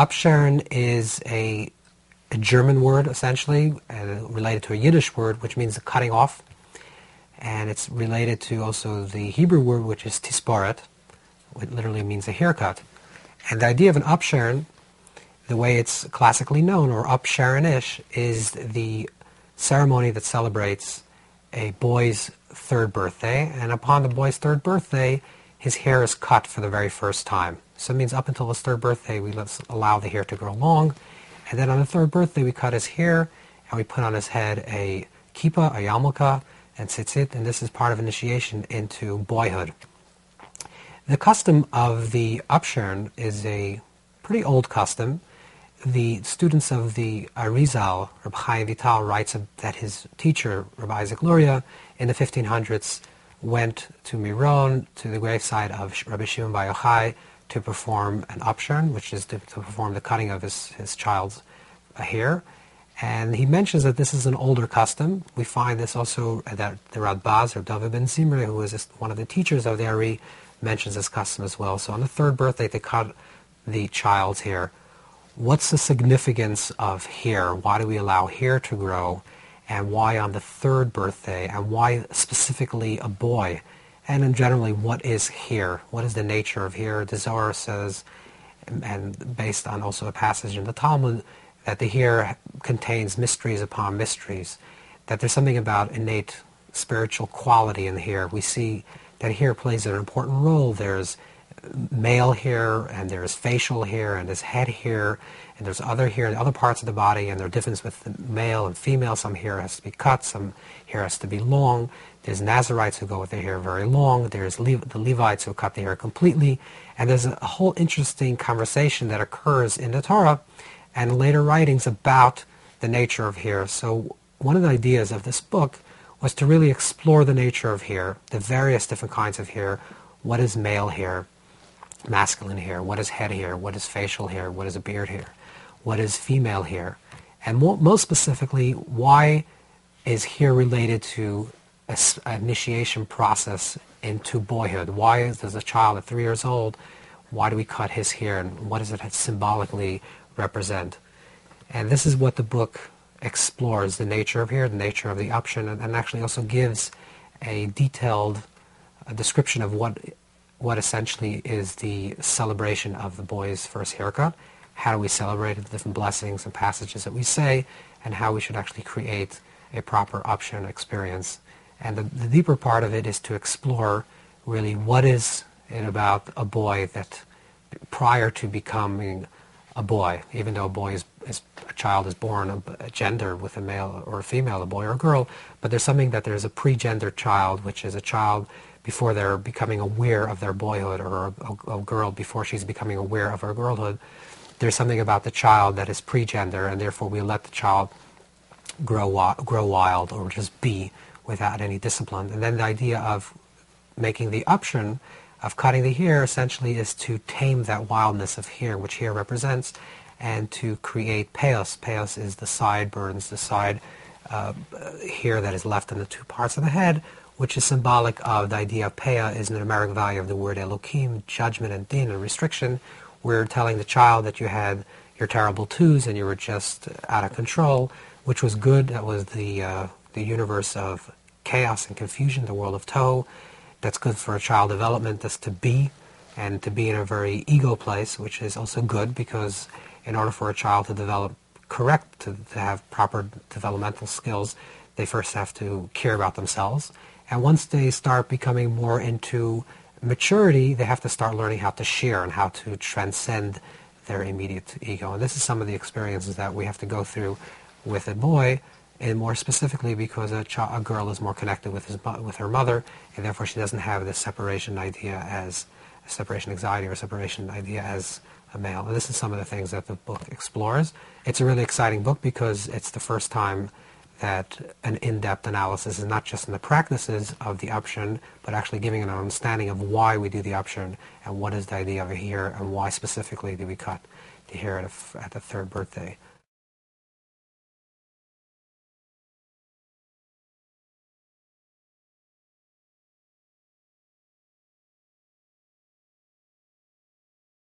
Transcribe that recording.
Upsherin is a German word, essentially, related to a Yiddish word, which means cutting off. And it's related to also the Hebrew word, which is tisparet, which literally means a haircut. And the idea of an upsherin, the way it's classically known, or upsherinish, is the ceremony that celebrates a boy's third birthday. And upon the boy's third birthday, his hair is cut for the very first time. So it means up until his third birthday, we allow the hair to grow long. And then on the third birthday, we cut his hair, and we put on his head a kippah, a yarmulke, and tzitzit, and this is part of initiation into boyhood. The custom of the upsherin is a pretty old custom. The students of the Arizal, Rabbi Chaim Vital, writes that his teacher, Rabbi Isaac Luria, in the 1500s went to Miron, to the graveside of Rabbi Shimon Bar Yochai, to perform an upsherin, which is to perform the cutting of his child's hair. And he mentions that this is an older custom. We find this also that the Radbaz, or DovBer Ben Zimri, who was one of the teachers of the Ari, mentions this custom as well. So on the third birthday, they cut the child's hair. What's the significance of hair? Why do we allow hair to grow? And why on the third birthday? And why specifically a boy? And in generally, what is hair? What is the nature of hair? The Zohar says, and based on also a passage in the Talmud, that the hair contains mysteries upon mysteries, that there's something about innate spiritual quality in the hair. We see that hair plays an important role. There's male hair, and there's facial hair, and there's head hair, and there's other hair in other parts of the body, and there are differences with the male and female. Some hair has to be cut, some hair has to be long. There's Nazarites who go with their hair very long. There's the Levites who cut their hair completely. And there's a whole interesting conversation that occurs in the Torah and later writings about the nature of hair. So one of the ideas of this book was to really explore the nature of hair, the various different kinds of hair. What is male hair, masculine hair? What is head hair? What is facial hair? What is a beard hair? What is female hair? And most specifically, why is hair related to an initiation process into boyhood? Why does a child at 3 years old, why do we cut his hair, and what does it symbolically represent? And this is what the book explores, the nature of hair, the nature of the upsherin, and actually also gives a detailed description of what essentially is the celebration of the boy's first haircut, how do we celebrate it, the different blessings and passages that we say, and how we should actually create a proper upsherin experience. And the deeper part of it is to explore really what is it about a boy that prior to becoming a boy, even though a child is born a gender with a male or a female, a boy or a girl, but there's something that there's a pre-gendered child, which is a child before they're becoming aware of their boyhood, or a girl before she's becoming aware of her girlhood. There's something about the child that is pre-gender, and therefore we let the child grow wild or just be without any discipline. And then the idea of making the upsherin, of cutting the hair, essentially is to tame that wildness of hair, which hair represents, and to create payos. Payos is the sideburns, the side hair that is left in the two parts of the head, which is symbolic of the idea of peah is an numeric value of the word Elokim, judgment and din and restriction. We're telling the child that you had your terrible twos and you were just out of control, which was good. That was the universe of chaos and confusion, the world of Tohu. That's good for a child development, that's to be, and to be in a very ego place, which is also good, because in order for a child to develop correct, to have proper developmental skills, they first have to care about themselves. And once they start becoming more into maturity, they have to start learning how to share and how to transcend their immediate ego. And this is some of the experiences that we have to go through with a boy, and more specifically because a girl is more connected with her mother, and therefore she doesn't have this separation idea as a separation anxiety or separation idea as a male. And this is some of the things that the book explores. It's a really exciting book because it's the first time that an in-depth analysis is not just in the practices of the upsherin, but actually giving an understanding of why we do the upsherin and what is the idea of a hair and why specifically do we cut the hair at the third birthday.